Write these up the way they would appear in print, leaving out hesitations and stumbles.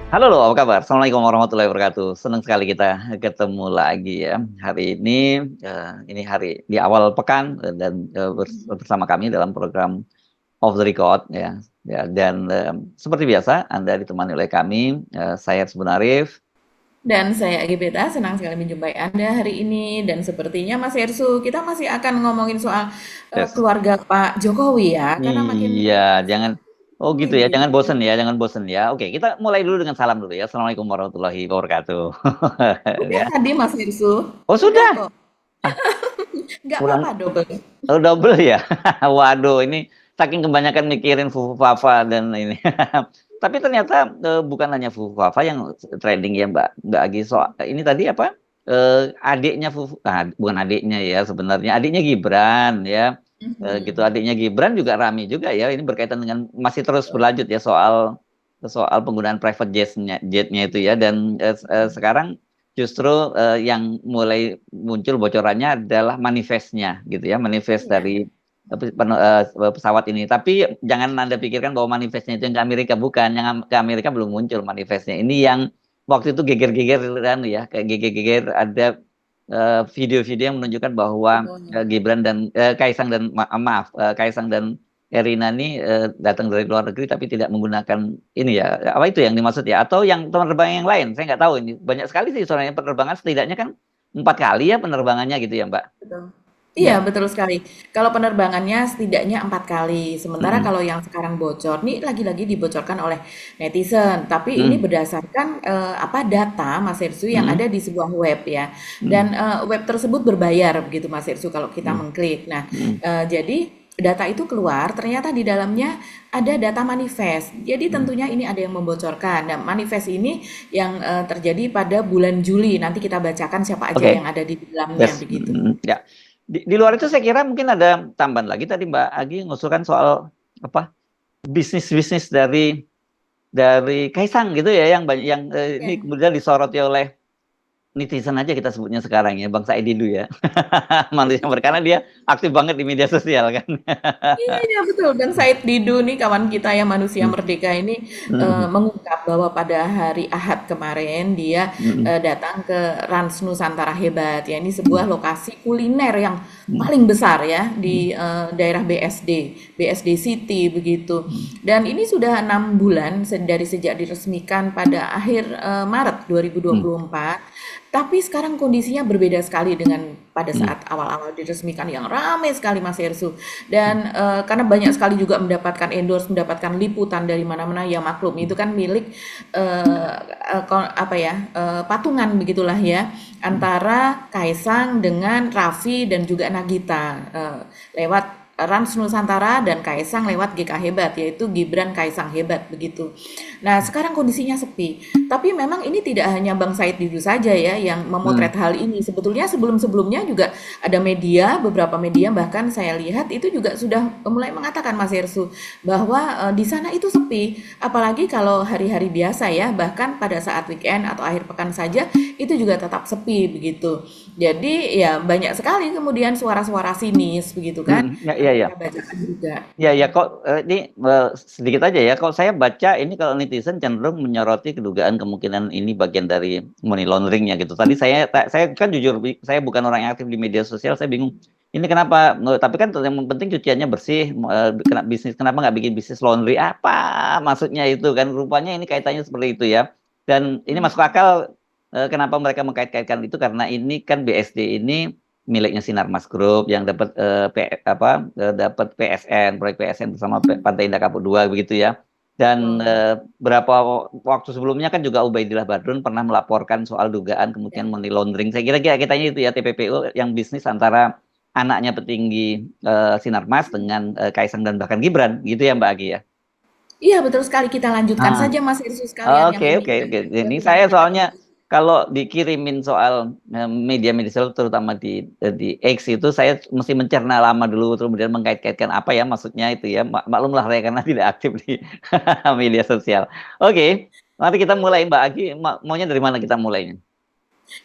Halo loh, apa kabar? Assalamualaikum warahmatullahi wabarakatuh. Senang sekali kita ketemu lagi ya. Hari ini hari di awal pekan dan bersama kami dalam program Off the Record ya. Ya dan seperti biasa Anda ditemani oleh kami, saya Sebenarif. Dan saya Agibeta, senang sekali menjumpai Anda hari ini. Dan sepertinya Mas Ersu, kita masih akan ngomongin soal Yes. keluarga Pak Jokowi ya, karena makin Iya, jangan oh ini gitu ya, begitu. jangan bosen ya, jangan bosen ya. Oke, kita mulai dulu dengan salam dulu ya. Assalamualaikum warahmatullahi wabarakatuh. Udah Ya. tadi Mas Ersu, Oh udah sudah. kok. Ah, Nggak apa-apa ulang. double. Oh, double ya? Waduh, ini saking kebanyakan mikirin Fufu Fafa dan ini. Tapi ternyata bukan hanya Fufu Fafa yang trending ya Mbak Agi. Ini tadi apa? Adiknya Fufu, bukan adiknya ya sebenarnya. Adiknya Gibran ya. Gitu Mhm. adiknya Gibran juga rame juga ya. Ini berkaitan dengan masih terus berlanjut ya soal soal penggunaan private jetnya itu ya. Dan sekarang justru yang mulai muncul bocorannya adalah manifestnya gitu ya, manifest Iya. dari pesawat ini. Tapi jangan Anda pikirkan bahwa manifestnya itu yang ke Amerika, bukan. Yang ke Amerika belum muncul manifestnya. Ini yang waktu itu geger-geger kan ya, kayak geger-geger ada video-video yang menunjukkan bahwa Fotonya. Gibran dan Kaisang dan maaf, Kaisang dan Erina ini datang dari luar negeri tapi tidak menggunakan ini ya, apa itu yang dimaksud ya? Atau yang penerbangan yang lain? Saya nggak tahu ini. Banyak sekali sih soalnya penerbangan setidaknya kan 4 kali ya penerbangannya gitu ya, Mbak. Betul. Iya, Ya. betul sekali. Kalau penerbangannya setidaknya 4 kali. Sementara Mm-mm. kalau yang sekarang bocor, nih lagi-lagi dibocorkan oleh netizen. Tapi ini Mm. berdasarkan apa data Mas Irsu yang Mm. ada di sebuah web ya. Dan Mm. web tersebut berbayar begitu Mas Irsu kalau kita Mm. mengklik. Nah, Mm. jadi data itu keluar, ternyata di dalamnya ada data manifest. Jadi Mm. tentunya ini ada yang membocorkan. Dan manifest ini yang terjadi pada bulan Juli. Nanti kita bacakan siapa aja yang Oke. ada di dalamnya Yes. begitu. Ya. Di luar itu saya kira mungkin ada tambahan lagi tadi Mbak Agi ngusulkan soal apa bisnis-bisnis dari Kaisang gitu ya yang banyak yang Ya. ini kemudian disoroti oleh netizen aja kita sebutnya sekarang ya Bang Said Didu ya. Manusia karena dia aktif banget di media sosial kan. Iya, iya betul. Dan Said Didu nih kawan kita yang manusia Mm. merdeka ini Mm. mengungkap bahwa pada hari Ahad kemarin dia Mm. datang ke Rans Nusantara Hebat. Ya ini Mm. sebuah lokasi kuliner yang Mm. paling besar ya Mm. di daerah BSD City begitu. Mm. Dan ini sudah 6 bulan dari sejak diresmikan pada akhir Maret Mm. 2024. Tapi sekarang kondisinya berbeda sekali dengan pada Mm. saat awal-awal diresmikan yang ramai sekali Mas Ersu. Dan karena banyak sekali juga mendapatkan endorse, mendapatkan liputan dari mana-mana ya maklum itu kan milik apa ya patungan begitulah ya antara Kaisang dengan Raffi dan juga Nagita lewat Rans Nusantara dan Kaisang lewat GK Hebat yaitu Gibran Kaisang Hebat begitu. Nah sekarang kondisinya sepi. Tapi memang ini tidak hanya Bang Said Didu saja ya yang Mm. memotret hal ini. Sebetulnya sebelum-sebelumnya juga ada media, beberapa media bahkan saya lihat itu juga sudah mulai mengatakan Mas Ersu bahwa di sana itu sepi. Apalagi kalau hari-hari biasa ya, bahkan pada saat weekend atau akhir pekan saja itu juga tetap sepi begitu. Jadi ya banyak sekali kemudian suara-suara sinis begitu kan. Mm. Ya, iya, Kita ya. bacakan juga. Ya, ya kok ini sedikit aja ya. Kalau saya baca ini kalau netizen cenderung menyoroti kedugaan kemungkinan ini bagian dari money launderingnya gitu. Tadi saya kan jujur saya bukan orang yang aktif di media sosial. Saya bingung ini kenapa. Tapi kan yang penting cuciannya bersih. Kena bisnis kenapa nggak bikin bisnis laundry? Apa maksudnya itu kan? Rupanya ini kaitannya seperti itu ya. Dan ini masuk akal kenapa mereka mengkait-kaitkan itu karena ini kan BSD ini miliknya Sinarmas Group yang dapat dapat PSN proyek PSN bersama Pantai Indah Kapuk 2 begitu ya. Dan Betul. berapa waktu sebelumnya kan juga Ubaidillah Badrun pernah melaporkan soal dugaan Ya. kemudian money laundering. Saya kira kitanya itu ya TPPU yang bisnis antara anaknya petinggi Sinarmas dengan Kaisang dan bahkan Gibran gitu ya Mbak Agi ya. Iya betul sekali kita lanjutkan Ah, saja Mas Ersu sekalian yang oke, ini oke, ya. oke. Yang Ini kita saya nyatakan soalnya kalau dikirimin soal media-media sosial terutama di X itu saya mesti mencerna lama dulu kemudian mengkait-kaitkan apa ya maksudnya itu ya. Maklumlah saya karena tidak aktif di media sosial. Oke, nanti kita mulai Mbak Agi. Maunya dari mana kita mulainya?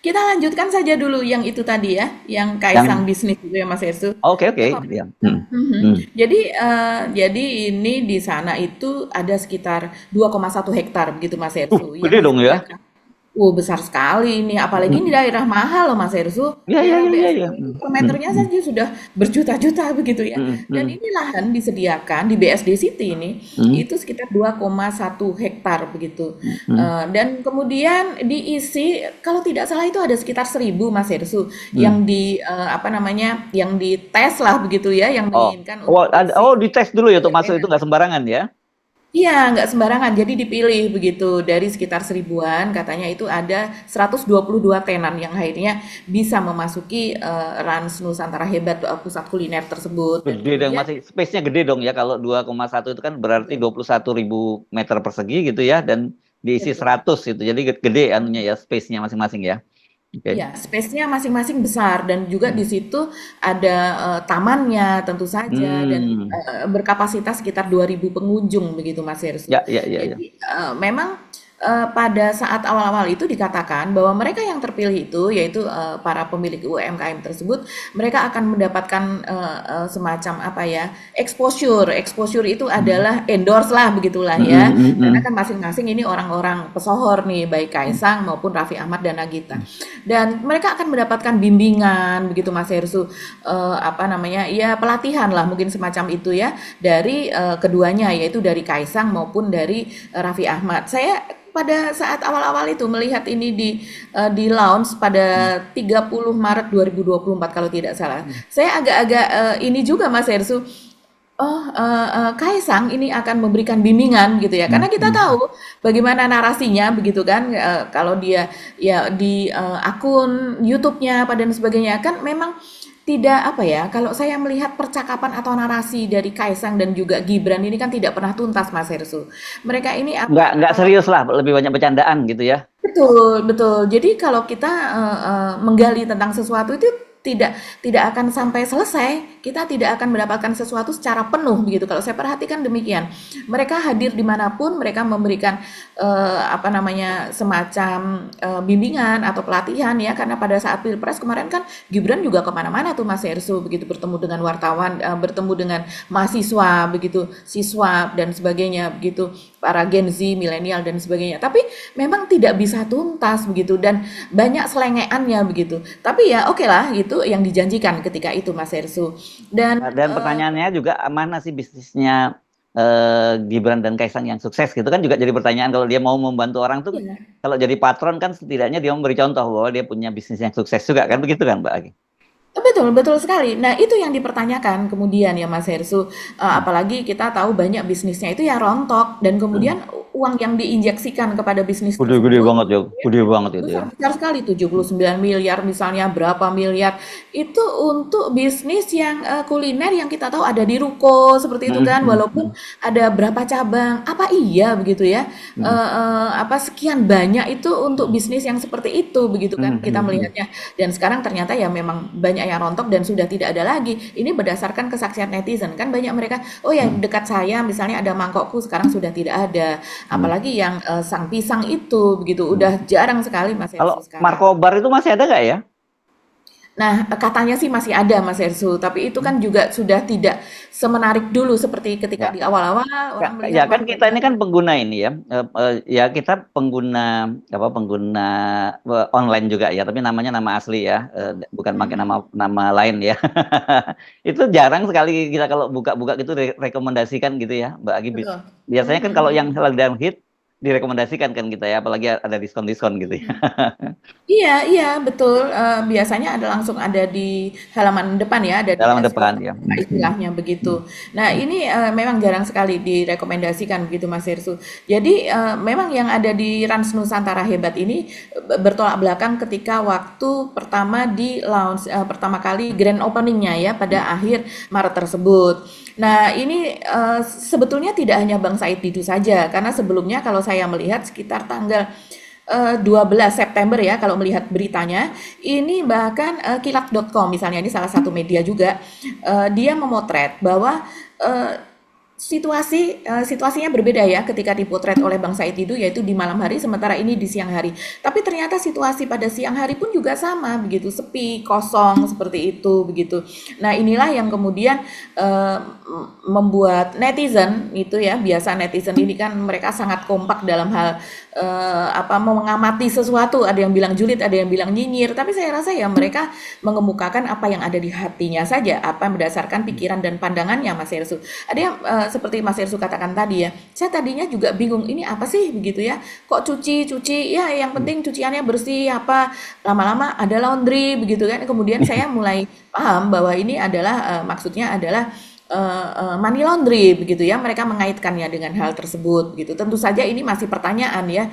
Kita lanjutkan saja dulu yang itu tadi ya, yang Kaisang Yang bisnis itu ya Mas Hersу. oke oke, Nggak apa-apa. ya. Hmm. Jadi ini di sana itu ada sekitar 2,1 hektar begitu Mas Hersу yang Gede dong ya. disediakan. Besar sekali ini, apalagi ini Hmm. daerah mahal loh Mas Hersу. Ya ya Daerah ya ya BSD ya. itu per Hmm. meternya Hmm. saja sudah berjuta-juta begitu ya. Dan Hmm. ini lahan disediakan di BSD City ini Hmm. itu sekitar 2,1 hektar begitu. Hmm. Hmm. Dan kemudian diisi kalau tidak salah itu ada sekitar 1.000 Mas Hersу Hmm. yang apa namanya, yang dites lah begitu ya, yang Oh, menginginkan untuk oh diisi dites dulu ya untuk tiga masuk itu tenan. nggak sembarangan ya? Iya, nggak sembarangan. Jadi dipilih begitu dari sekitar 1.000-an, katanya itu ada 122 tenan yang akhirnya bisa memasuki Rans Nusantara Hebat pusat kuliner tersebut. Dan Gede dong, kemudian masih space-nya gede dong ya. Kalau 2,1 itu kan berarti 21.000 meter persegi gitu ya, dan ya diisi betul. 100 itu. Jadi gede anunya ya, space-nya masing-masing ya. Oke. Iya, space-nya masing-masing besar dan juga di Hmm. situ ada tamannya tentu saja dan Hmm. berkapasitas sekitar 2.000 pengunjung begitu Mas Hersу. Ya ya ya Jadi ya. memang pada saat awal-awal itu dikatakan bahwa mereka yang terpilih itu yaitu para pemilik UMKM tersebut mereka akan mendapatkan semacam apa ya, exposure. Exposure itu Hmm. adalah endorse lah begitulah Hmm. ya. Hmm. Karena Hmm. kan masing-masing ini orang-orang pesohor nih, baik Kaisang maupun Raffi Ahmad dan Nagita. Hmm. Dan mereka akan mendapatkan bimbingan begitu Mas Hersu, apa namanya, ya pelatihan lah mungkin semacam itu ya, dari keduanya yaitu dari Kaisang maupun dari Raffi Ahmad. Saya pada saat awal-awal itu melihat ini di launch pada 30 Maret 2024 kalau tidak salah. Hmm. Saya agak-agak ini juga Mas Hersu, oh, Kaisang ini akan memberikan bimbingan gitu ya, Hmm. karena kita Hmm. tahu bagaimana narasinya begitu kan, kalau dia ya di akun YouTube-nya apa dan sebagainya kan memang tidak apa ya, kalau saya melihat percakapan atau narasi dari Kaisang dan juga Gibran ini kan tidak pernah tuntas Mas Hersu. Mereka ini Nggak serius lah, lebih banyak bercandaan gitu ya. betul, betul. Jadi kalau kita menggali tentang sesuatu itu tidak tidak akan sampai selesai. Kita tidak akan mendapatkan sesuatu secara penuh begitu. Kalau saya perhatikan demikian. Mereka hadir dimanapun, mereka memberikan apa namanya semacam bimbingan atau pelatihan ya. Karena pada saat Pilpres kemarin kan Gibran juga kemana-mana tuh Mas Ersu begitu bertemu dengan wartawan, bertemu dengan mahasiswa begitu, siswa dan sebagainya begitu, para Gen Z, milenial dan sebagainya. Tapi memang tidak bisa tuntas begitu dan banyak selengeannya begitu. Tapi ya oke lah itu yang dijanjikan ketika itu Mas Hersu. Dan Dan pertanyaannya juga mana sih bisnisnya Gibran dan Kaisang yang sukses gitu kan juga jadi pertanyaan kalau dia mau membantu orang tuh iya, kalau jadi patron kan setidaknya dia memberi contoh bahwa dia punya bisnis yang sukses juga kan begitu kan Mbak Agi? betul, betul sekali. Nah, itu yang dipertanyakan kemudian ya Mas Hersu. Hmm. Apalagi kita tahu banyak bisnisnya itu ya rontok dan Hmm. kemudian uang yang diinjeksikan kepada bisnis Gede-gede tersebut banget ya, gede banget itu ya. besar-besar sekali 79 miliar misalnya berapa miliar itu untuk bisnis yang kuliner yang kita tahu ada di ruko seperti itu Hmm. kan Hmm. walaupun Hmm. ada berapa cabang apa iya begitu ya Hmm. apa sekian banyak itu untuk bisnis yang seperti itu begitu Hmm. kan kita Hmm. Hmm. melihatnya dan sekarang ternyata ya memang banyak yang rontok dan sudah tidak ada lagi ini berdasarkan kesaksian netizen kan banyak mereka oh ya Hmm. dekat saya misalnya ada mangkokku sekarang sudah tidak ada Hmm. apalagi yang sang pisang itu begitu Hmm. udah jarang sekali Mas Kalau Ersu sekarang. Markobar itu masih ada nggak ya? Nah, katanya sih masih ada Mas Ersu, tapi itu Hmm. kan juga sudah tidak semenarik dulu seperti ketika Ya. di awal-awal Ya, orang ya melihat kan wah kita ini ternyata kan pengguna ini ya, ya kita pengguna apa pengguna online juga ya, tapi namanya nama asli ya, bukan pakai nama mhm, nama lain ya. Itu jarang sekali kita kalau buka-buka gitu rekomendasikan gitu ya, Mbak Agi. betul. Biasanya kan kalau yang Mhm. sedang hit direkomendasikan kan kita ya, apalagi ada diskon-diskon gitu ya. Iya iya betul, biasanya langsung ada di halaman depan ya, ada di Dalam SEO depan ya. terbuka istilahnya begitu. Nah ini, memang jarang sekali direkomendasikan begitu Mas Hirsu. Jadi, memang yang ada di Rans Nusantara Hebat ini, bertolak belakang ketika waktu pertama di launch, pertama kali grand opening-nya ya pada akhir Maret tersebut. Nah ini, sebetulnya tidak hanya Bang Said Didu saja, karena sebelumnya kalau saya melihat sekitar tanggal 12 September ya kalau melihat beritanya ini bahkan kilak.com misalnya ini salah satu media juga dia memotret bahwa situasinya berbeda ya ketika dipotret oleh Bang Said Didu, yaitu di malam hari sementara ini di siang hari. Tapi ternyata situasi pada siang hari pun juga sama begitu, sepi, kosong seperti itu begitu. Nah, inilah yang kemudian eh, membuat netizen itu ya, biasa netizen ini kan mereka sangat kompak dalam hal apa mengamati sesuatu, ada yang bilang julid, ada yang bilang nyinyir, tapi saya rasa ya mereka mengemukakan apa yang ada di hatinya saja, apa berdasarkan pikiran dan pandangannya Mas Hersu. Ada yang seperti Mas Hersu katakan tadi ya, saya tadinya juga bingung ini apa sih begitu ya, kok cuci ya yang penting cuciannya bersih apa, lama-lama ada laundry begitu kan, kemudian saya mulai paham bahwa ini adalah maksudnya adalah money laundry begitu ya, mereka mengaitkannya dengan hal tersebut gitu. Tentu saja ini masih pertanyaan ya.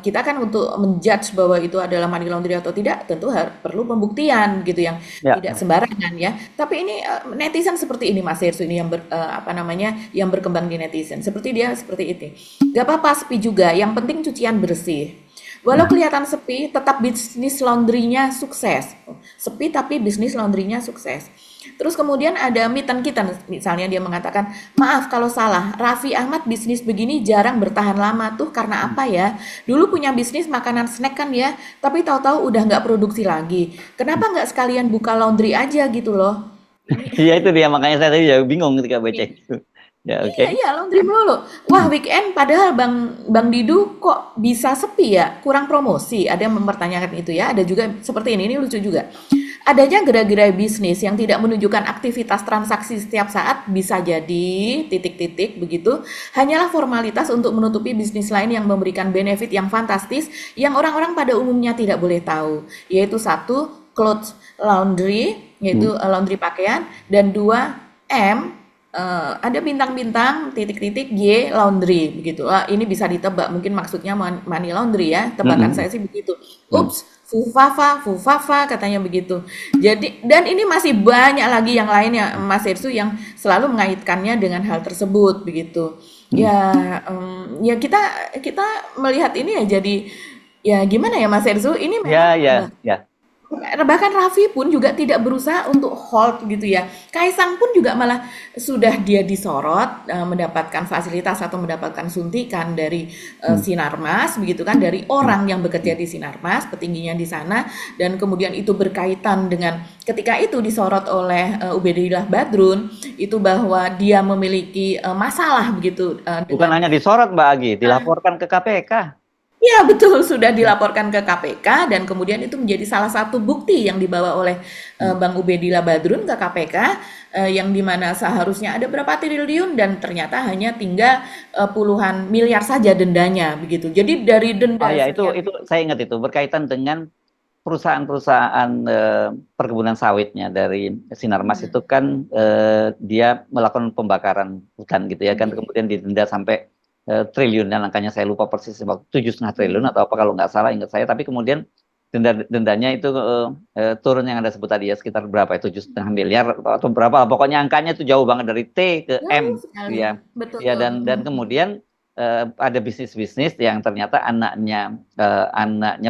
Kita kan untuk menjudge bahwa itu adalah money laundry atau tidak tentu perlu pembuktian gitu yang Ya, tidak sembarangan ya. Tapi ini netizen seperti ini Mas Hersu ini yang apa namanya yang berkembang di netizen. Seperti dia seperti itu. Gak apa-apa sepi juga, yang penting cucian bersih. Walau kelihatan sepi, tetap bisnis laundrynya sukses. Sepi tapi bisnis laundrynya sukses. Terus kemudian ada Mitan kita, misalnya dia mengatakan, maaf kalau salah, Raffi Ahmad bisnis begini jarang bertahan lama tuh karena apa ya? Dulu punya bisnis makanan snack kan ya, tapi tahu-tahu udah nggak produksi lagi. Kenapa nggak sekalian buka laundry aja gitu loh? Ini iya itu dia makanya saya tadi juga bingung ketika baca itu. Ya, oke. iya, iya, laundry melulu. Wah, weekend padahal Bang Bang Didu kok bisa sepi ya? Kurang promosi. Ada yang mempertanyakan itu ya. Ada juga seperti ini lucu juga. Adanya gerai-gerai bisnis yang tidak menunjukkan aktivitas transaksi setiap saat bisa jadi titik-titik begitu. Hanyalah formalitas untuk menutupi bisnis lain yang memberikan benefit yang fantastis yang orang-orang pada umumnya tidak boleh tahu. Yaitu satu, clothes laundry, yaitu laundry pakaian. Dan dua, M, ada bintang-bintang titik-titik Y laundry begitu. Ini bisa ditebak mungkin maksudnya money laundry ya. Tebakan saya sih begitu. Ups, Fufafa katanya begitu. Jadi dan ini masih banyak lagi yang lain ya Mas Hersu yang selalu mengaitkannya dengan hal tersebut begitu. Ya ya kita kita melihat ini ya jadi ya gimana ya Mas Hersu ini Ya, memang ya, ya. bahkan Raffi pun juga tidak berusaha untuk hold gitu ya. Kaisang pun juga malah sudah dia disorot mendapatkan fasilitas atau mendapatkan suntikan dari Sinarmas begitu kan, dari orang yang bekerja di Sinarmas, petingginya di sana, dan kemudian itu berkaitan dengan ketika itu disorot oleh Ubedillah Badrun itu bahwa dia memiliki masalah begitu Bukan dengan hanya disorot Mbak Agi, dilaporkan ke KPK. iya betul, sudah dilaporkan ke KPK dan kemudian itu menjadi salah satu bukti yang dibawa oleh Bang Ubedillah Badrun ke KPK yang dimana seharusnya ada berapa triliun dan ternyata hanya tinggal puluhan miliar saja dendanya begitu. Jadi dari Oh denda ya, sekian itu saya ingat itu berkaitan dengan perusahaan-perusahaan perkebunan sawitnya dari Sinarmas itu kan dia melakukan pembakaran hutan gitu ya kan, iya. kemudian didenda sampai triliun dan angkanya saya lupa persis, 7,5 triliun atau apa kalau nggak salah ingat saya, tapi kemudian dendanya itu turun yang Anda sebut tadi ya, sekitar berapa ya, 7,5 miliar atau berapa, pokoknya angkanya itu jauh banget dari T ke Jauh M sekali, ya. betul. Ya, dan kemudian ada bisnis-bisnis yang ternyata anaknya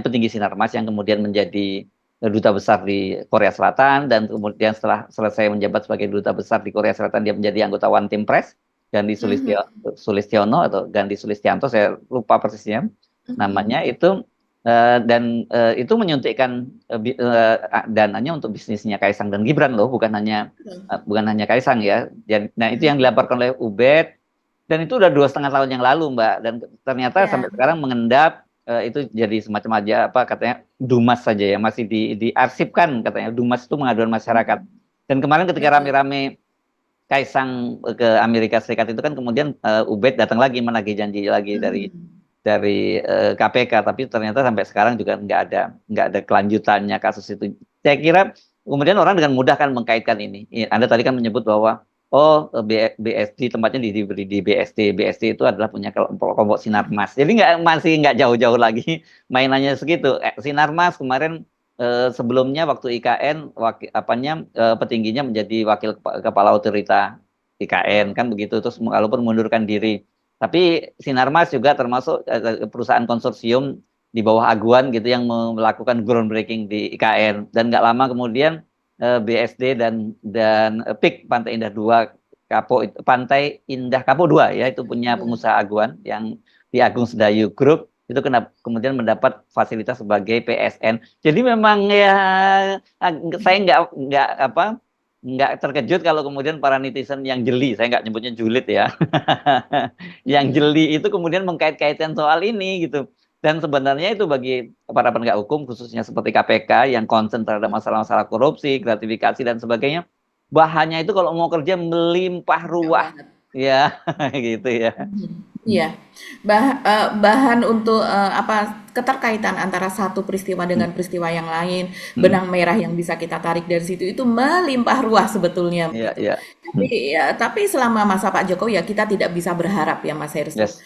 petinggi Sinarmas yang kemudian menjadi duta besar di Korea Selatan, dan kemudian setelah selesai menjabat sebagai duta besar di Korea Selatan dia menjadi anggota One Team Press, Gandhi Mhm, Sulistiono atau Gandhi Sulistianto, saya lupa persisnya namanya mhm. itu, dan itu menyuntikkan dananya untuk bisnisnya Kaisang dan Gibran loh, Betul. bukan hanya Kaisang ya. Nah itu yang Mhm. dilaporkan oleh Ubed, dan itu udah 2,5 tahun yang lalu Mbak, dan ternyata Ya. sampai sekarang mengendap, itu jadi semacam aja apa katanya Dumas saja ya, masih diarsipkan katanya. Dumas itu pengaduan masyarakat. Mhm. Dan kemarin ketika Betul. rame-rame Kaisang ke Amerika Serikat itu kan kemudian Ubed datang lagi menagih janji lagi Mhm. dari KPK, tapi ternyata sampai sekarang juga nggak ada kelanjutannya kasus itu. Saya kira kemudian orang dengan mudah kan mengkaitkan ini. Anda tadi kan menyebut bahwa oh BSD tempatnya diberi di BSD. BSD itu adalah punya kelompok Sinarmas. Jadi masih nggak jauh-jauh lagi mainannya segitu. Sinarmas kemarin sebelumnya waktu IKN petingginya menjadi wakil kepala otorita IKN kan begitu, terus walaupun mengundurkan diri. Tapi Sinarmas juga termasuk perusahaan konsorsium di bawah Aguan gitu yang melakukan groundbreaking di IKN, dan nggak lama kemudian BSD dan PIK Pantai Indah 2 Pantai Indah Kapuk 2 ya, itu punya pengusaha Aguan yang di Agung Sedayu Group, itu kemudian mendapat fasilitas sebagai PSN. Jadi memang ya saya nggak terkejut kalau kemudian para netizen yang jeli, saya nggak nyebutnya julid ya, yang jeli itu kemudian mengkait-kaitkan soal ini gitu. Dan sebenarnya itu bagi para penegak hukum, khususnya seperti KPK yang concern terhadap masalah-masalah korupsi, gratifikasi dan sebagainya, bahannya itu kalau mau kerja melimpah ruah, ya gitu ya. Iya, bahan untuk keterkaitan antara satu peristiwa dengan peristiwa yang lain, benang merah yang bisa kita tarik dari situ itu melimpah ruah sebetulnya Iya, begitu. iya. Tapi selama masa Pak Jokowi ya kita tidak bisa berharap ya Mas Herslu. Yes.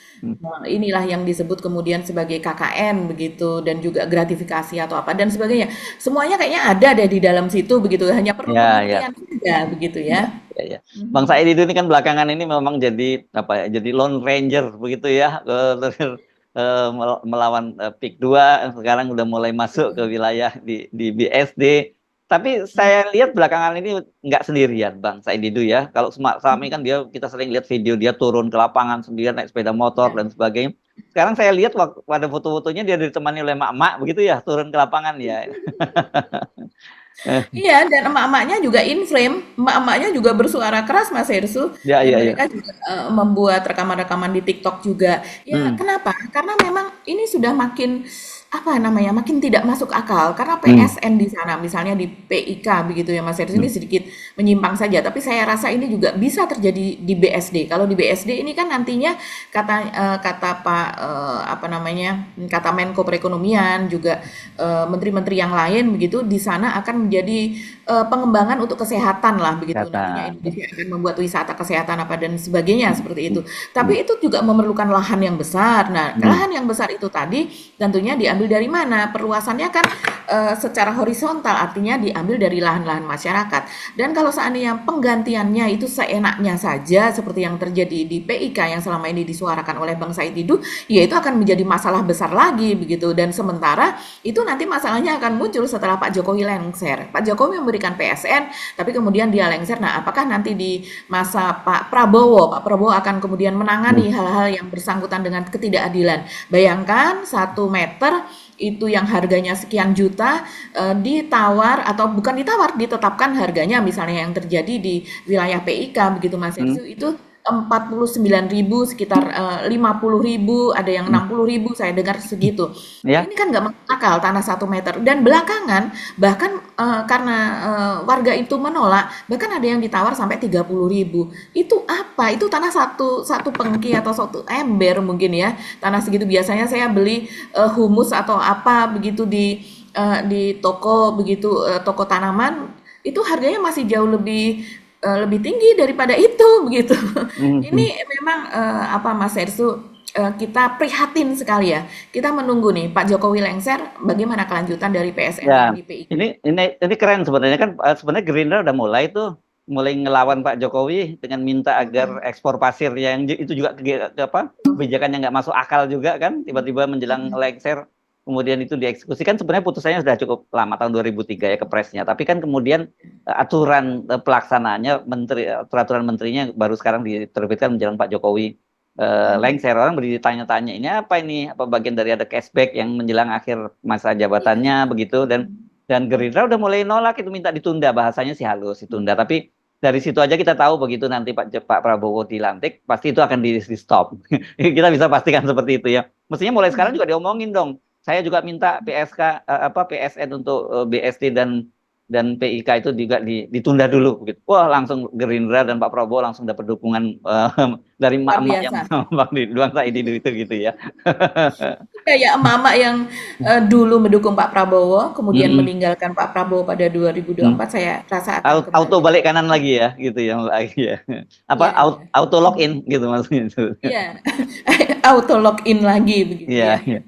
Inilah yang disebut kemudian sebagai KKN begitu dan juga gratifikasi atau apa dan sebagainya. Semuanya kayaknya ada deh di dalam situ begitu. Hanya perlu Ya, ya. pembuktian saja begitu Ya, ya. ya, ya. Bang Said itu ini kan belakangan ini memang jadi apa ya? Jadi lone ranger begitu ya, melawan PIK 2, sekarang udah mulai masuk ke wilayah di BSD. Tapi saya lihat belakangan ini nggak sendirian Bang Said itu ya. Kalau selama ini kan kita sering lihat video dia turun ke lapangan sendirian naik sepeda motor dan sebagainya. Sekarang saya lihat pada foto-fotonya dia ditemani oleh emak-emak begitu ya, turun ke lapangan ya. Iya, dan emak-emaknya juga in frame, emak-emaknya juga bersuara keras Mas Hersu, Ya, dan ya, ya. mereka juga membuat rekaman-rekaman di TikTok juga. Ya, Hmm. kenapa? Karena memang ini sudah makin apa namanya, makin tidak masuk akal. Karena PSN di sana, misalnya di PIK begitu ya Mas Hersu, ini sedikit menyimpang saja. Tapi saya rasa ini juga bisa terjadi di BSD. Kalau di BSD ini kan nantinya kata Pak apa namanya, kata Menko Perekonomian juga menteri-menteri yang lain begitu di sana akan menjadi pengembangan untuk kesehatan lah begitu. Nantinya Kesehatan. Indonesia akan membuat wisata kesehatan apa dan sebagainya seperti itu. Tapi itu juga memerlukan lahan yang besar. Nah, lahan yang besar itu tadi tentunya diambil dari mana? Perluasannya kan secara horizontal, artinya diambil dari lahan-lahan masyarakat. Dan kalau seandainya penggantiannya itu seenaknya saja seperti yang terjadi di PIK yang selama ini disuarakan oleh Bang Said Didu, ya itu akan menjadi masalah besar lagi begitu. Dan sementara itu nanti masalahnya akan muncul setelah Pak Jokowi lengser. Pak Jokowi memberikan PSN, tapi kemudian dia lengser. Nah, apakah nanti di masa Pak Prabowo akan kemudian menangani hal-hal yang bersangkutan dengan ketidakadilan? Bayangkan 1 meter itu yang harganya sekian juta ditawar atau bukan ditawar, ditetapkan harganya misalnya yang terjadi di wilayah PIK begitu Mas Hersu itu 49.000 sekitar 50.000 ada yang 60.000 saya dengar segitu. Ya. Ini kan nggak masuk akal tanah 1 meter dan belakangan bahkan karena warga itu menolak bahkan ada yang ditawar sampai 30.000. Itu apa? Itu tanah satu pengki atau satu ember mungkin ya. Tanah segitu biasanya saya beli humus atau apa begitu di toko begitu toko tanaman itu harganya masih jauh lebih tinggi daripada itu begitu. Ini memang apa Mas Hersu kita prihatin sekali ya. Kita menunggu nih Pak Jokowi lengser bagaimana kelanjutan dari PSN Ya, yang di PIK. ini keren sebenarnya kan, sebenarnya Gerindra udah mulai ngelawan Pak Jokowi dengan minta agar ekspor pasir yang itu juga kebijakan yang nggak masuk akal juga kan, tiba-tiba menjelang lengser kemudian itu dieksekusi. Kan sebenarnya putusannya sudah cukup lama, tahun 2003 ya kepresnya, tapi kan kemudian aturan pelaksanaannya peraturan menterinya baru sekarang diterbitkan menjelang Pak Jokowi lengser. Orang bertanya-tanya ini apa bagian dari ada cashback yang menjelang akhir masa jabatannya begitu, dan Gerindra udah mulai nolak itu, minta ditunda, bahasanya sih halus ditunda. Tapi dari situ aja kita tahu begitu nanti Pak Prabowo dilantik pasti itu akan di stop. Kita bisa pastikan seperti itu ya. Mestinya mulai sekarang juga diomongin dong. Saya juga minta PSN untuk BSD dan PIK itu juga ditunda dulu begitu. Wah, langsung Gerindra dan Pak Prabowo langsung dapat dukungan dari Luar emak-emak yang biasa. Bang Said itu gitu ya. Kayak emak-emak yang dulu mendukung Pak Prabowo, kemudian Mm-mm. meninggalkan Pak Prabowo pada Mm. 2024, saya rasa akan Auto kembali. balik kanan lagi ya, gitu ya, lagi ya. Apa Iya, auto login gitu maksudnya itu. iya. Auto login lagi begitu Iya, ya. iya.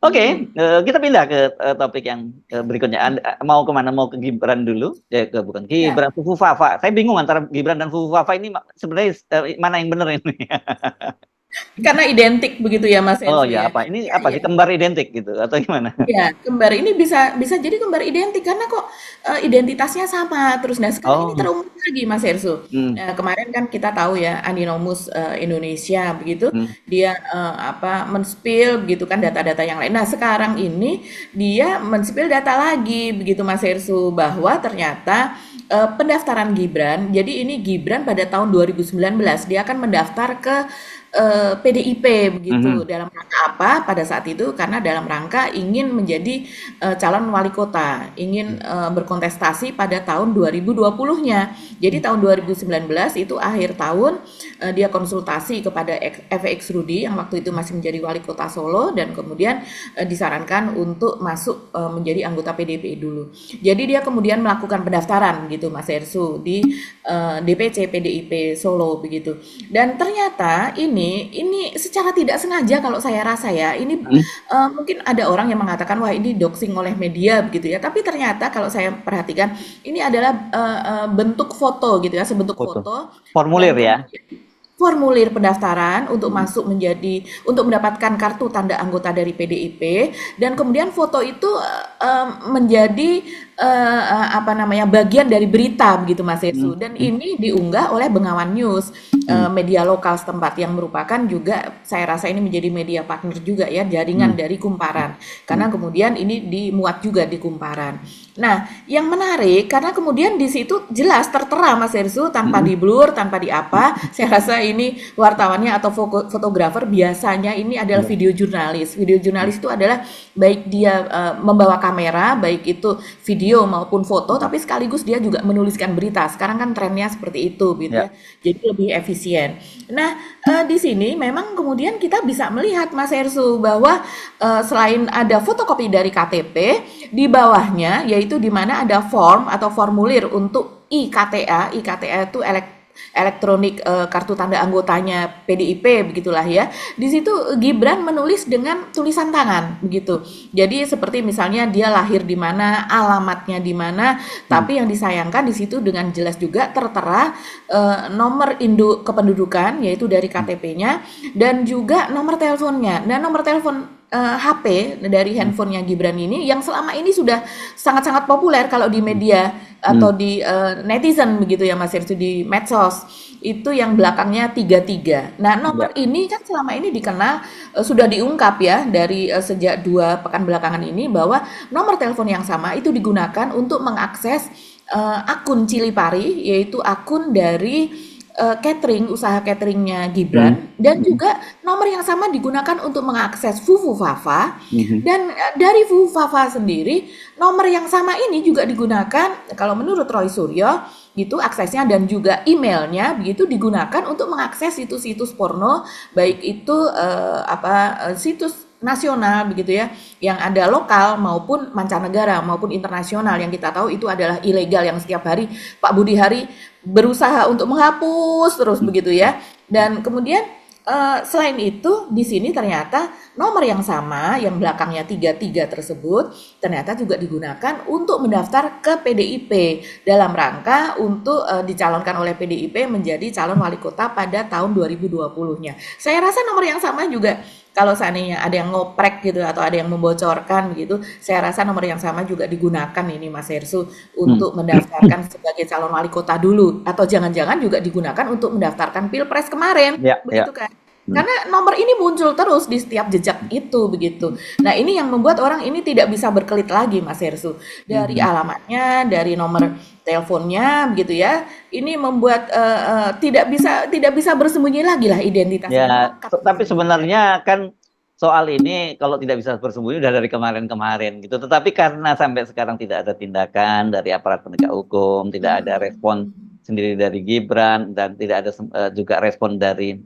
Oke, kita pindah ke topik yang berikutnya. Mau kemana? Mau ke Gibran dulu? Bukan Ya. Gibran, Fufu Fafa. Saya bingung antara Gibran dan Fufu Fafa ini sebenarnya mana yang benar ini? Karena identik begitu ya Mas Oh Hersу ya, ya? apa? Ini Iya apa iya. sih, kembar identik gitu atau gimana? Iya, kembar ini bisa bisa jadi kembar identik karena kok, identitasnya sama terus. Nah, sekarang ini Oh, terungkap lagi Mas Herssu. hmm, Kemarin kan kita tahu ya Aninomus, Indonesia begitu, hmm, dia, apa, men-spill begitu kan data-data yang lain. Nah, sekarang ini dia men-spill data lagi begitu Mas Herssu, bahwa ternyata, pendaftaran Gibran, jadi ini Gibran pada tahun 2019 dia akan mendaftar ke, PDIP begitu. mhm, Dalam rangka apa pada saat itu? Karena dalam rangka ingin menjadi, calon wali kota, ingin, berkontestasi pada tahun 2020-nya. Jadi tahun 2019 itu akhir tahun, dia konsultasi kepada FX Rudi yang waktu itu masih menjadi wali kota Solo dan kemudian, disarankan untuk masuk, menjadi anggota PDIP dulu. Jadi dia kemudian melakukan pendaftaran gitu Mas Herssu di, DPC PDIP Solo begitu. Dan ternyata ini secara tidak sengaja kalau saya rasa ya, ini, mhm, mungkin ada orang yang mengatakan, "Wah, ini doxing oleh media," begitu ya. Tapi ternyata kalau saya perhatikan, ini adalah, bentuk foto gitu ya, sebentuk foto. foto Formulir dan ya? kemudian formulir pendaftaran untuk Mhm, masuk menjadi untuk mendapatkan kartu tanda anggota dari PDIP dan kemudian foto itu, menjadi, apa namanya, bagian dari berita begitu Mas mhm, Herssu dan mhm, ini diunggah oleh Bengawan News, mhm, media lokal setempat yang merupakan juga saya rasa ini menjadi media partner juga ya, jaringan mhm, dari Kumparan. mhm, Karena kemudian ini dimuat juga di Kumparan. Nah, yang menarik karena kemudian di situ jelas tertera Mas Herssu tanpa mhm, di-blur, tanpa di apa, saya rasa ini wartawannya atau fotografer biasanya ini adalah iya, video jurnalis. Video mhm, jurnalis itu adalah baik dia membawa kamera, baik itu video maupun foto, mhm, tapi sekaligus dia juga menuliskan berita. Sekarang kan trennya seperti itu, gitu ya. iya, Jadi lebih efisien. Nah, di sini memang kemudian kita bisa melihat Mas Herssu bahwa selain ada fotokopi dari KTP, di bawahnya yaitu di mana ada form atau formulir untuk IKTA. IKTA itu elektronik kartu tanda anggotanya PDIP begitulah ya. Di situ Gibran menulis dengan tulisan tangan begitu. Jadi seperti misalnya dia lahir di mana, alamatnya di mana, mhm, tapi yang disayangkan di situ dengan jelas juga tertera nomor induk kependudukan yaitu dari mhm, KTP-nya dan juga nomor teleponnya. Nah, nomor telepon HP dari mhm, handphonenya Gibran ini yang selama ini sudah sangat-sangat populer kalau di mhm, media atau mhm, di netizen begitu ya Mas Irsu di medsos itu yang belakangnya 33. Nah, iya, nomor ini kan selama ini dikenal sudah diungkap ya dari sejak 2 pekan belakangan ini bahwa nomor telepon yang sama itu digunakan untuk mengakses akun Cilipari yaitu akun dari catering, usaha cateringnya mhm, Gibran dan mhm, juga nomor yang sama digunakan untuk mengakses Fufu Fafa mhm, dan dari Fufu Fafa sendiri nomor yang sama ini juga digunakan kalau menurut Roy Suryo gitu aksesnya dan juga emailnya begitu digunakan untuk mengakses situs-situs porno baik itu situs nasional begitu ya yang ada lokal maupun mancanegara maupun internasional yang kita tahu itu adalah ilegal yang setiap hari Pak Budi Hari berusaha untuk menghapus terus mhm, begitu ya. Dan kemudian selain itu di sini ternyata nomor yang sama yang belakangnya 33 tersebut ternyata juga digunakan untuk mendaftar ke PDIP dalam rangka untuk dicalonkan oleh PDIP menjadi calon wali kota pada tahun 2020-nya. Saya rasa nomor yang sama juga kalau seandainya ada yang ngoprek gitu atau ada yang membocorkan begitu, saya rasa nomor yang sama juga digunakan ini Mas Herssu mhm, untuk mendaftarkan sebagai calon wali kota dulu atau jangan-jangan juga digunakan untuk mendaftarkan Pilpres kemarin, iya, iya, begitu kan? mhm, Karena nomor ini muncul terus di setiap jejak itu begitu. Nah, ini yang membuat orang ini tidak bisa berkelit lagi Mas Herssu. Dari mhm. alamatnya, dari nomor teleponnya begitu ya. Ini membuat tidak bisa bersembunyi lagi lah identitasnya Ya, melekat di tapi situ. sebenarnya kan soal ini kalau tidak bisa bersembunyi udah dari kemarin-kemarin gitu. Tetapi karena sampai sekarang tidak ada tindakan dari aparat penegak hukum, tidak ada respon sendiri dari Gibran dan tidak ada juga respon dari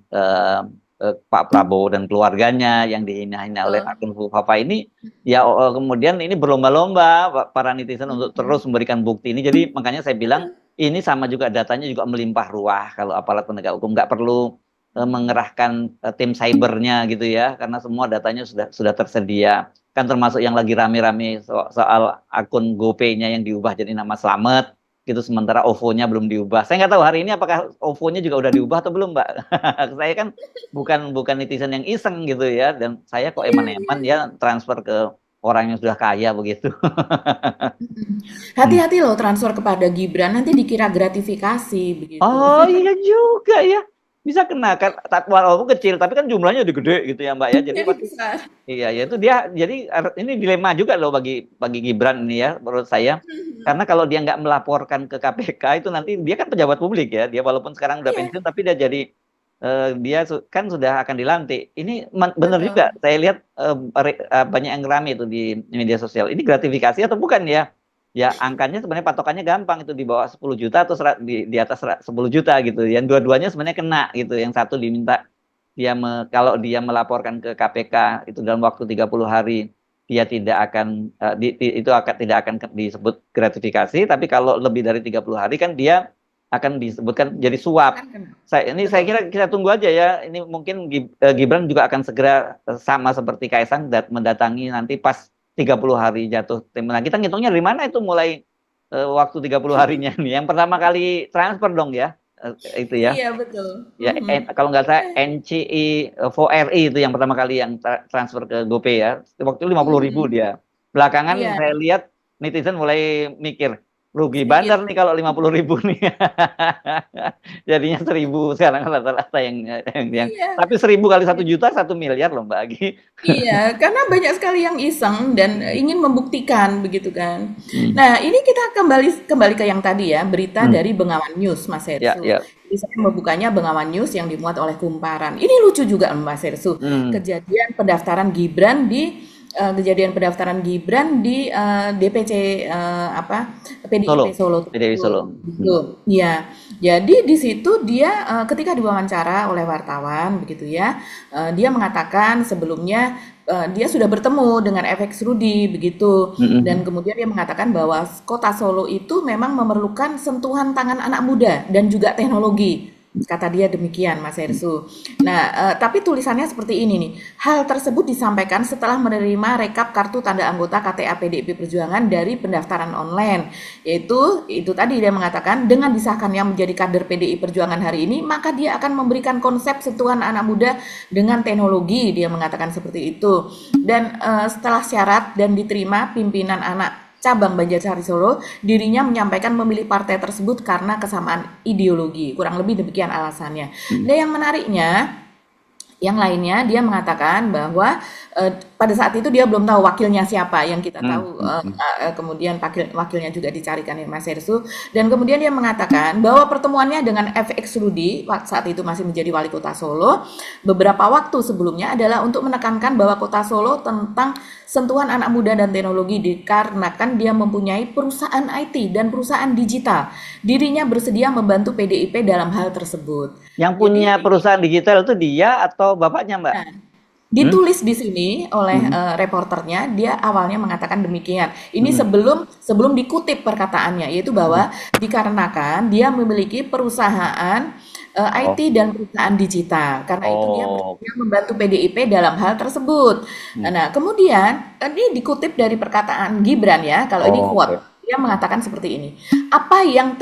Pak Prabowo dan keluarganya yang dihina-hina oleh Betul. akun Fufafa ini, ya kemudian ini berlomba-lomba para netizen untuk terus memberikan bukti ini. Jadi makanya saya bilang ini sama juga datanya juga melimpah ruah kalau aparat penegak hukum nggak perlu mengerahkan tim cybernya gitu ya, karena semua datanya sudah tersedia. Kan termasuk yang lagi rame-rame soal akun GoPay-nya yang diubah jadi nama Slamet. gitu, sementara OVO-nya belum diubah. Saya nggak tahu hari ini apakah OVO-nya juga udah diubah atau belum, Mbak. Saya kan bukan netizen yang iseng gitu ya, dan saya kok Iya, eman-eman iya. ya transfer ke orang yang sudah kaya begitu. Mhm. Hmm. Hati-hati loh transfer kepada Gibran, nanti dikira gratifikasi begitu. Oh iya juga ya, bisa kena kan, walaupun kecil tapi kan jumlahnya udah gede gitu ya, Mbak, ya. Jadi Jadi pasti besar. iya, ya itu dia, jadi ini dilema juga loh bagi Gibran ini ya, menurut saya. Mhm. Karena kalau dia nggak melaporkan ke KPK itu nanti dia kan pejabat publik ya, dia walaupun sekarang udah Iya, pensiun tapi dia jadi dia kan sudah akan dilantik. Ini benar juga, betul. saya lihat banyak yang rame itu di media sosial. Ini gratifikasi atau bukan ya? Ya angkanya sebenarnya patokannya gampang, itu di bawah 10 juta atau di atas 10 juta gitu. Yang dua-duanya sebenarnya kena gitu. Yang satu diminta kalau dia melaporkan ke KPK itu dalam waktu 30 hari dia tidak akan itu tidak akan disebut gratifikasi, tapi kalau lebih dari 30 hari kan dia akan disebutkan jadi suap. Akan kena. Saya Betul. kira kita tunggu aja ya. Ini mungkin Gibran juga akan segera sama seperti Kaisang mendatangi nanti pas 30 hari jatuh tempo. Nah, kita ngitungnya dari mana itu mulai waktu 30 harinya nih. Yang pertama kali transfer dong ya. Itu ya. Iya, betul. Ya, Mhm. kalau nggak salah Iya. NCI 4RI itu yang pertama kali yang transfer ke GoPay ya. Waktu itu 50.000 Mhm. dia. Belakangan Iya, saya lihat netizen mulai mikir, rugi sedikit. bandar nih kalau 50.000 nih. Jadinya 1.000 sekarang rata-rata yang Iya. tapi 1.000 kali 1 juta 1 miliar loh Mbak Agi. Iya, karena banyak sekali yang iseng dan ingin membuktikan begitu kan. Hmm. Nah, ini kita kembali kembali ke yang tadi ya, berita Hmm. dari Bengawan News, Mas Ya, Hersu. ya. Jadi saya membukanya Bengawan News yang dimuat oleh Kumparan. Ini lucu juga, Mas Hersu. Hmm. Kejadian pendaftaran Gibran di DPC apa PDIP Solo. Solo PDW tersebut. Solo. Hmm. Gitu. Ya, jadi di situ dia ketika diwawancara oleh wartawan begitu ya, dia mengatakan sebelumnya dia sudah bertemu dengan FX Rudi begitu, dan Hmm. kemudian dia mengatakan bahwa kota Solo itu memang memerlukan sentuhan tangan anak muda dan juga teknologi. Kata dia demikian, Mas Hersu. Nah, tapi tulisannya seperti ini nih. Hal tersebut disampaikan setelah menerima rekap kartu tanda anggota KTA PDIP Perjuangan dari pendaftaran online. Yaitu, itu tadi dia mengatakan, dengan disahkannya menjadi kader PDI Perjuangan hari ini, maka dia akan memberikan konsep sentuhan anak muda dengan teknologi. Dia mengatakan seperti itu. Dan setelah syarat dan diterima pimpinan anak cabang Banjarsari Solo, dirinya menyampaikan memilih partai tersebut karena kesamaan ideologi. Kurang lebih demikian alasannya. Hmm. Nah, yang menariknya, yang lainnya dia mengatakan bahwa pada saat itu dia belum tahu wakilnya siapa, yang kita Hmm. tahu Hmm. kemudian wakilnya juga dicarikan ya Mas Hersu, dan kemudian dia mengatakan bahwa pertemuannya dengan FX Rudi saat itu masih menjadi wali kota Solo beberapa waktu sebelumnya adalah untuk menekankan bahwa kota Solo tentang sentuhan anak muda dan teknologi, dikarenakan dia mempunyai perusahaan IT dan perusahaan digital. Dirinya bersedia membantu PDIP dalam hal tersebut. Yang Jadi punya perusahaan digital itu dia atau bapaknya, Mbak? nah, Hmm? ditulis di sini oleh Hmm. reporternya, dia awalnya mengatakan demikian. Ini Hmm. sebelum sebelum dikutip perkataannya, yaitu Hmm. bahwa dikarenakan dia memiliki perusahaan Oh. IT dan perusahaan digital. Karena itu dia Oh. bersedia membantu PDIP dalam hal tersebut. Hmm. Nah, kemudian ini dikutip dari perkataan Gibran ya, kalau ini Oh, quote. oke. Dia mengatakan seperti ini. Apa yang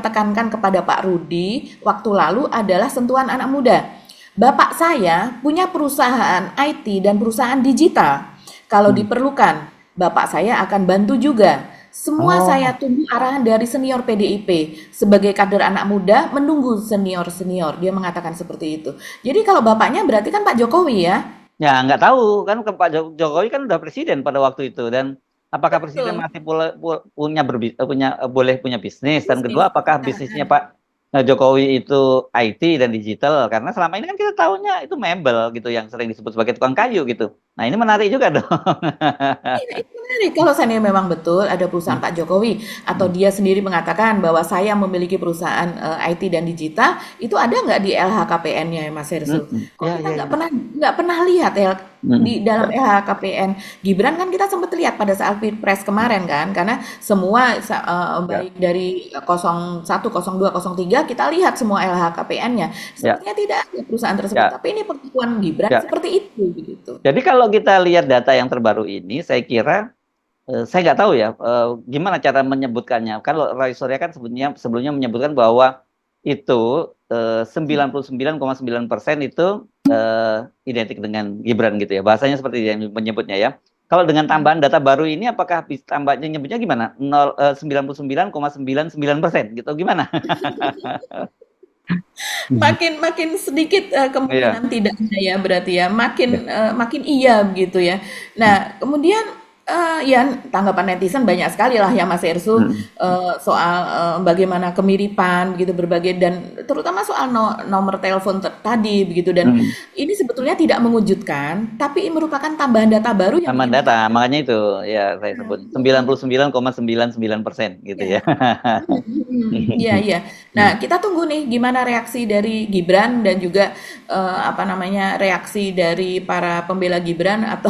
tekankan kepada Pak Rudi waktu lalu adalah sentuhan anak muda. Bapak saya punya perusahaan IT dan perusahaan digital. Kalau Hmm. diperlukan, Bapak saya akan bantu juga. Semua saya Oh, tunggu arahan dari senior PDIP. Sebagai kader anak muda, menunggu senior-senior. Dia mengatakan seperti itu. Jadi kalau bapaknya berarti kan Pak Jokowi ya? ya nggak tahu kan ke Pak Jokowi kan udah presiden pada waktu itu, dan apakah presiden Betul. masih boleh punya bisnis, dan Bisnis, kedua apakah bisnisnya perusahaan. Pak Jokowi itu IT dan digital, karena selama ini kan kita tahunya itu mebel gitu yang sering disebut sebagai tukang kayu gitu. Nah ini menarik juga dong. Iya, itu menarik. Kalau seandainya memang betul ada perusahaan Hmm. Pak Jokowi atau Hmm. dia sendiri mengatakan bahwa saya memiliki perusahaan IT dan digital, itu ada nggak di LHKPN-nya ya Mas Hmm. Hersul? Hmm. Kok Ya, kita ya, ya. nggak pernah lihat ya Hmm. di dalam LHKPN Gibran, kan kita sempat lihat pada saat Pilpres kemarin kan, karena semua Ya, baik dari 01, 02, 03 kita lihat semua LHKPN-nya. ya, Sepertinya tidak ada perusahaan tersebut, ya, tapi ini pengakuan Gibran ya. seperti itu begitu. Jadi kalau kita lihat data yang terbaru ini, saya kira Saya nggak tahu ya, gimana cara menyebutkannya. Kalau Roy Suryo kan sebelumnya menyebutkan bahwa itu 99,9% itu identik dengan Gibran gitu ya. Bahasanya seperti dia menyebutnya ya. Kalau dengan tambahan data baru ini, apakah tambahnya nyebutnya gimana? 99,99% gitu, gimana? Makin makin sedikit, Iya. kemungkinan tidaknya ya berarti ya, Iya. makin iya begitu ya. Nah kemudian, ya tanggapan netizen banyak sekali lah ya Mas Ersu, Hmm. soal, bagaimana kemiripan begitu berbagai dan terutama soal nomor telepon tadi begitu dan Hmm. ini sebetulnya tidak mengejutkan, tapi merupakan tambahan data baru yang Aman bikin data, kita kaget. makanya itu ya saya sebut 99,99% gitu Iya. ya. Iya iya. Nah, kita tunggu nih gimana reaksi dari Gibran dan juga, apa namanya, reaksi dari para pembela Gibran atau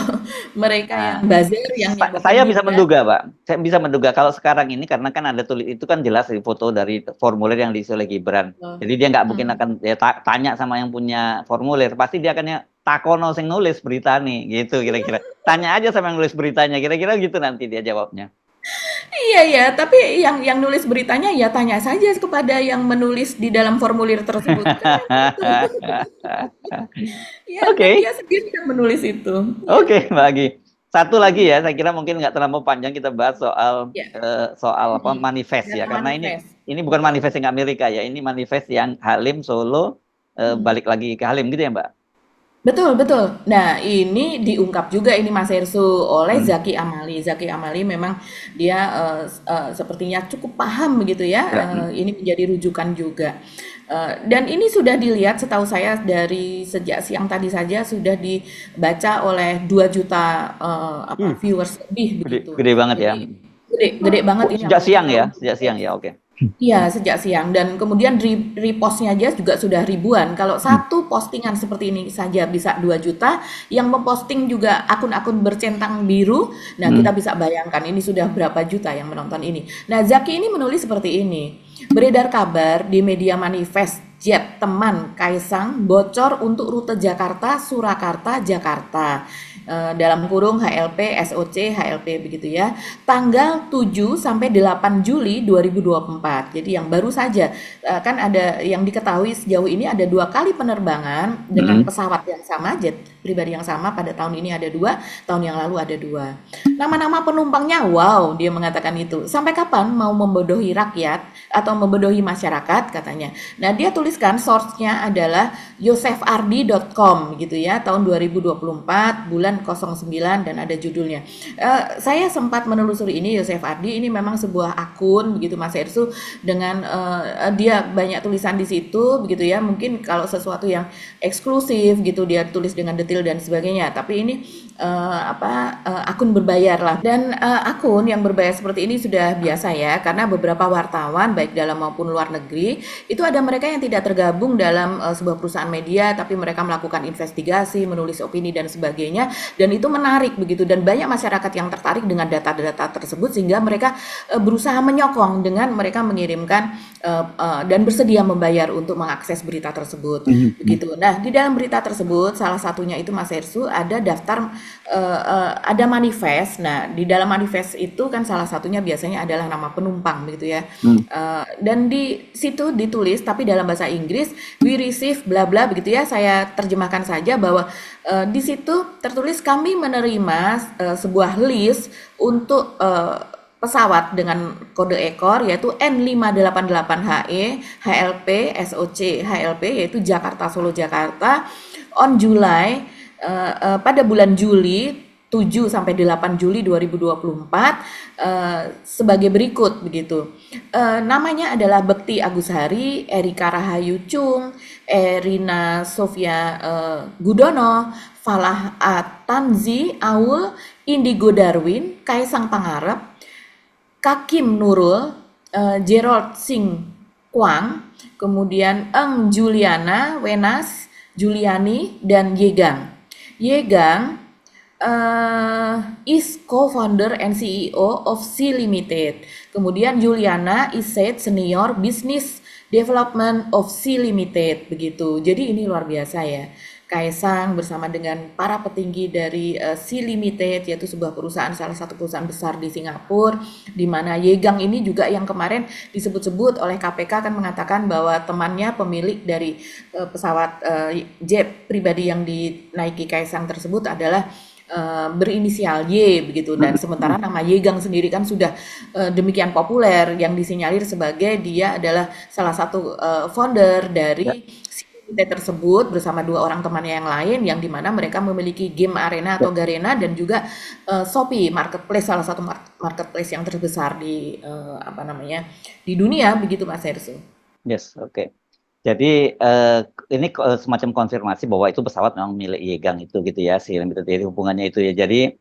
mereka yang Nah, buzzer yang nyebutin saya bisa Gibran. menduga, Pak. Saya bisa menduga kalau sekarang ini karena kan ada tulis itu kan jelas di foto dari formulir yang diisi oleh Gibran. Oh, Jadi dia nggak mungkin mhm. akan ya, tanya sama yang punya formulir. Pasti dia akan takono sing nulis berita nih, gitu kira-kira. Tanya aja sama yang nulis beritanya, kira-kira gitu nanti dia jawabnya. Iya ya, tapi yang nulis beritanya ya tanya saja kepada yang menulis di dalam formulir tersebut, kan gitu. Ya kan Oke, dia sendiri yang menulis itu. Iya, oke, Mbak Agi. Satu lagi ya, saya kira mungkin nggak terlalu panjang kita bahas soal iya, soal apa mhm. manifest ya, Data karena manifest, ini bukan betul. manifest yang Amerika ya, ini manifest yang Halim Solo Mhm. balik lagi ke Halim gitu ya, Mbak. Betul betul. Nah, ini diungkap juga ini Mas Hersu oleh Hmm. Zaki Amali. Zaki Amali memang dia, sepertinya cukup paham begitu ya, Ya, ini menjadi rujukan juga. Dan ini sudah dilihat setahu saya dari sejak siang tadi saja sudah dibaca oleh 2 juta hmm, viewers lebih gede, begitu. gede banget ya. Jadi gede gede banget Oh, ini sejak apalagi siang kalau ya, sejak siang ya, oke. iya, sejak siang dan kemudian repostnya aja juga sudah ribuan. Kalau Hmm. satu postingan seperti ini saja bisa 2 juta, yang memposting juga akun-akun bercentang biru. Nah, kita Hmm. bisa bayangkan ini sudah berapa juta yang menonton ini. Nah, Zaki ini menulis seperti ini. Beredar kabar di media manifest jet teman Kaisang bocor untuk rute Jakarta, Surakarta, Jakarta. Dalam kurung HLP, SOC, HLP begitu ya. Tanggal 7 sampai 8 Juli 2024. Jadi yang baru saja kan ada yang diketahui sejauh ini ada 2 kali penerbangan dengan Hmm. pesawat yang sama, jet pribadi yang sama pada tahun ini ada 2, tahun yang lalu ada 2. Nama-nama penumpangnya wow, dia mengatakan itu. Sampai kapan mau membodohi rakyat atau membodohi masyarakat katanya. Nah, dia tuliskan source-nya adalah yosefardi.com gitu ya, tahun 2024 bulan 09 dan ada judulnya. Saya sempat menelusuri ini Yosef Ardi ini memang sebuah akun begitu Mas Ersu dengan dia banyak tulisan di situ begitu ya. Mungkin kalau sesuatu yang eksklusif gitu dia tulis dengan detail dan sebagainya. Tapi ini akun berbayar lah dan akun yang berbayar seperti ini sudah biasa ya karena beberapa wartawan baik dalam maupun luar negeri itu ada mereka yang tidak tergabung dalam sebuah perusahaan media tapi mereka melakukan investigasi, menulis opini dan sebagainya dan itu menarik begitu dan banyak masyarakat yang tertarik dengan data-data tersebut sehingga mereka berusaha menyokong dengan mereka mengirimkan dan bersedia membayar untuk mengakses berita tersebut Hmm. Hmm. begitu. Nah, di dalam berita tersebut salah satunya itu Mas Hersu ada daftar ada manifest. Nah, di dalam manifest itu kan salah satunya biasanya adalah nama penumpang begitu ya. Hmm. Dan di situ ditulis tapi dalam bahasa Inggris we receive bla bla begitu ya. Saya terjemahkan saja bahwa di situ tertulis kami menerima sebuah list untuk pesawat dengan kode ekor yaitu N588HE HLP SOC HLP yaitu Jakarta Solo Jakarta on July pada bulan Juli 7 sampai 8 Juli 2024 sebagai berikut begitu. Namanya adalah Bekti Agus Hari, Erika Rahayu Chung, Erina Sofia Gudono, Falah Atanzi Aul, Indigo Darwin, Kaisang Pangarep, Kakim Nurul, Gerald Singh Kwang, kemudian Eng Juliana, Wenas, Juliani, dan Yegang. Yegang is co-founder and CEO of C Limited. Kemudian Juliana is said senior business development of C Limited begitu. Jadi ini luar biasa ya. Kaisang bersama dengan para petinggi dari Sea Limited, yaitu sebuah perusahaan, salah satu perusahaan besar di Singapura, di mana Yegang ini juga yang kemarin disebut-sebut oleh KPK kan mengatakan bahwa temannya pemilik dari pesawat jet pribadi yang dinaiki Kaisang tersebut adalah berinisial Y begitu, dan sementara nama Yegang sendiri kan sudah demikian populer yang disinyalir sebagai dia adalah salah satu founder Ya, dari tersebut bersama dua orang temannya yang lain, yang dimana mereka memiliki game arena ya. atau Garena dan juga Shopee marketplace, salah satu marketplace yang terbesar di apa namanya di dunia begitu Mas Hersu. Yes, oke. Jadi ini semacam konfirmasi bahwa itu pesawat memang milik Yegang itu gitu ya, si limited, jadi hubungannya itu ya. Jadi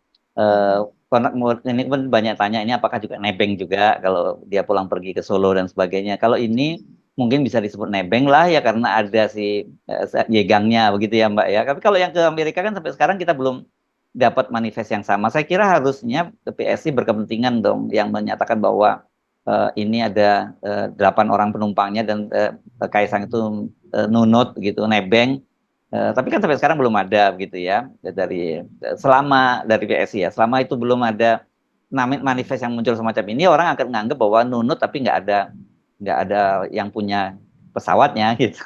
karena ini pun banyak tanya ini apakah juga nebeng juga kalau dia pulang pergi ke Solo dan sebagainya. Kalau ini mungkin bisa disebut nebeng lah ya karena ada si Yegangnya begitu ya Mbak ya. Tapi kalau yang ke Amerika kan sampai sekarang kita belum dapat manifest yang sama. Saya kira harusnya PSI berkepentingan dong yang menyatakan bahwa ini ada 8 orang penumpangnya dan Kaisang itu nunut gitu, nebeng. Tapi kan sampai sekarang belum ada gitu ya dari selama dari PSI ya, selama itu belum ada manifest yang muncul semacam ini, orang akan menganggap bahwa nunut tapi nggak ada yang punya pesawatnya gitu.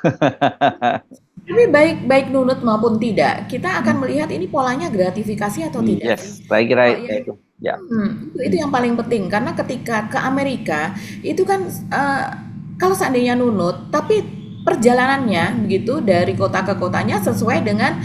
Tapi baik baik nunut maupun tidak, kita akan melihat ini polanya gratifikasi atau tidak sih. Yes, saya kira Kalau ya yang itu ya. itu yang paling penting karena ketika ke Amerika itu kan kalau seandainya nunut, tapi perjalanannya begitu dari kota ke kotanya sesuai dengan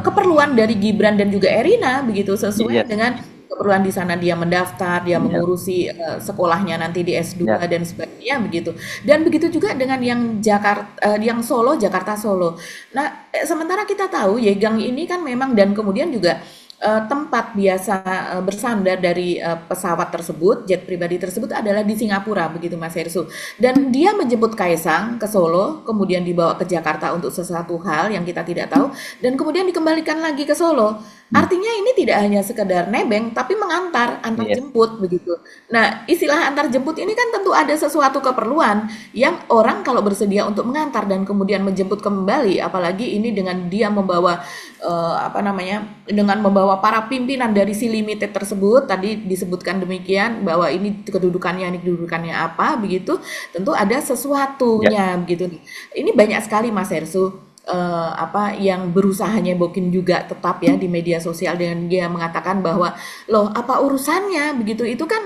keperluan dari Gibran dan juga Erina begitu, sesuai Yes, dengan keperluan di sana dia mendaftar, dia ya, mengurusi sekolahnya nanti di S2 ya, dan sebagainya begitu. Dan begitu juga dengan yang Jakarta, yang Solo, Jakarta Solo. Nah, sementara kita tahu Yegang ini kan memang dan kemudian juga tempat biasa bersandar dari pesawat tersebut, jet pribadi tersebut adalah di Singapura begitu Mas Hersu. Dan dia menjemput Kaisang ke Solo, kemudian dibawa ke Jakarta untuk sesuatu hal yang kita tidak tahu, dan kemudian dikembalikan lagi ke Solo. Artinya ini tidak hanya sekedar nebeng, tapi mengantar, antar yes, jemput begitu. Nah, istilah antar jemput ini kan tentu ada sesuatu keperluan yang orang kalau bersedia untuk mengantar dan kemudian menjemput kembali, apalagi ini dengan dia membawa apa namanya, dengan membawa para pimpinan dari si limited tersebut, tadi disebutkan demikian bahwa ini kedudukannya apa begitu, tentu ada ya, sesuatunya begitu. Ini banyak sekali Mas Hersu apa yang berusaha nyebokin juga tetap ya di media sosial dengan dia mengatakan bahwa loh apa urusannya begitu, itu kan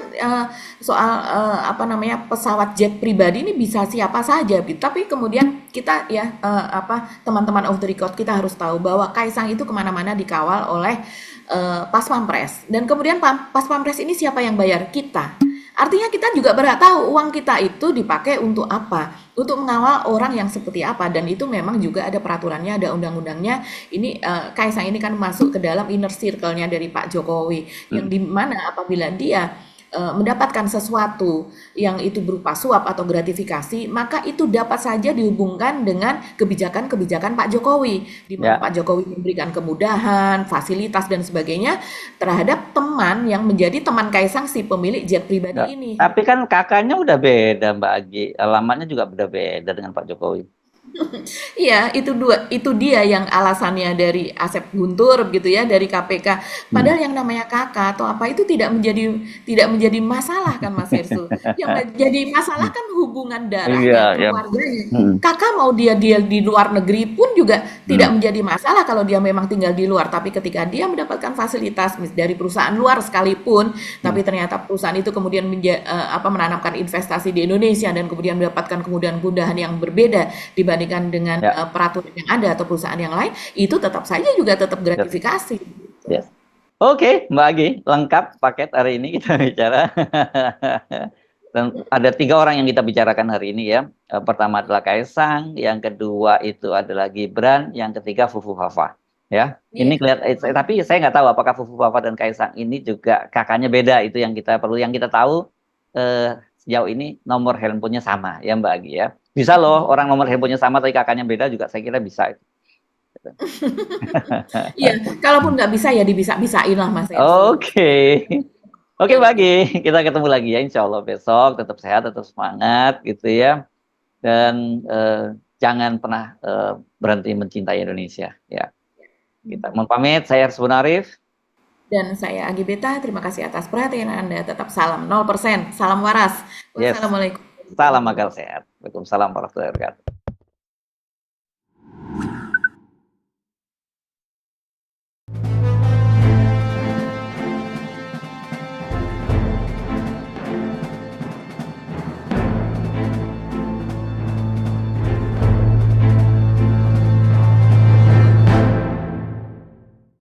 soal apa namanya pesawat jet pribadi ini bisa siapa saja gitu, tapi kemudian kita ya apa teman-teman off the record kita harus tahu bahwa Kaisang itu kemana-mana dikawal oleh Pas Pampres, dan kemudian Pas Pampres ini siapa yang bayar? Kita. Artinya kita juga berhak tahu uang kita itu dipakai untuk apa, untuk mengawal orang yang seperti apa, dan itu memang juga ada peraturannya, ada undang-undangnya. Ini Kaisang ini kan masuk ke dalam inner circle-nya dari Pak Jokowi, yang hmm, dimana apabila dia mendapatkan sesuatu yang itu berupa suap atau gratifikasi, maka itu dapat saja dihubungkan dengan kebijakan-kebijakan Pak Jokowi, di mana ya. Pak Jokowi memberikan kemudahan, fasilitas dan sebagainya terhadap teman yang menjadi teman Kaisang si pemilik jet Enggak. pribadi ini. Tapi kan kakaknya udah beda Mbak Agi, alamatnya juga udah beda dengan Pak Jokowi. Iya, itu dia yang alasannya dari Asep Guntur begitu ya, dari KPK. Hmm. Padahal yang namanya kakak atau apa itu tidak menjadi masalah kan Mas Hersu. Yang menjadi masalah kan hubungan Iya, darahnya, ya. keluarganya. Hmm. Kakak mau dia di luar negeri pun juga tidak Hmm. menjadi masalah kalau dia memang tinggal di luar. Tapi ketika dia mendapatkan fasilitas dari perusahaan luar sekalipun, Hmm. tapi ternyata perusahaan itu kemudian apa menanamkan investasi di Indonesia dan kemudian mendapatkan kemudahan-kemudahan yang berbeda dibandingkan dengan Ya, peraturan yang ada atau perusahaan yang lain, itu tetap saja juga tetap ya, gratifikasi gitu. ya. Oke, Mbak Agi, lengkap paket hari ini kita bicara. Dan ada 3 orang yang kita bicarakan hari ini ya. Pertama adalah Kaisang, yang kedua itu adalah Gibran, yang ketiga Fufu Fafa. Ya, ini Iya. kelihatan. Tapi saya nggak tahu apakah Fufu Fafa dan Kaisang ini juga kakaknya beda. Itu yang kita perlu. Yang kita tahu sejauh ini nomor handphonenya sama ya Mbak Agi ya. Bisa loh orang nomor handphonenya sama tapi kakaknya beda juga. Saya kira bisa. Iya, kalaupun nggak bisa ya dibisa-bisain lah Mas Ersu. Oke. Oke, Oke, Pagi. Kita ketemu lagi ya, insya Allah besok. Tetap sehat, tetap semangat gitu ya. Dan jangan pernah berhenti mencintai Indonesia. Ya, kita mohon pamit. Saya Arsbun Arif. Dan saya Agi Beta, terima kasih atas perhatian Anda. Tetap salam 0%, salam waras. Yes, Wassalamualaikum salam warahmatullahi akal wabarakatuh. sehat. Waalaikumsalam warahmatullahi wabarakatuh.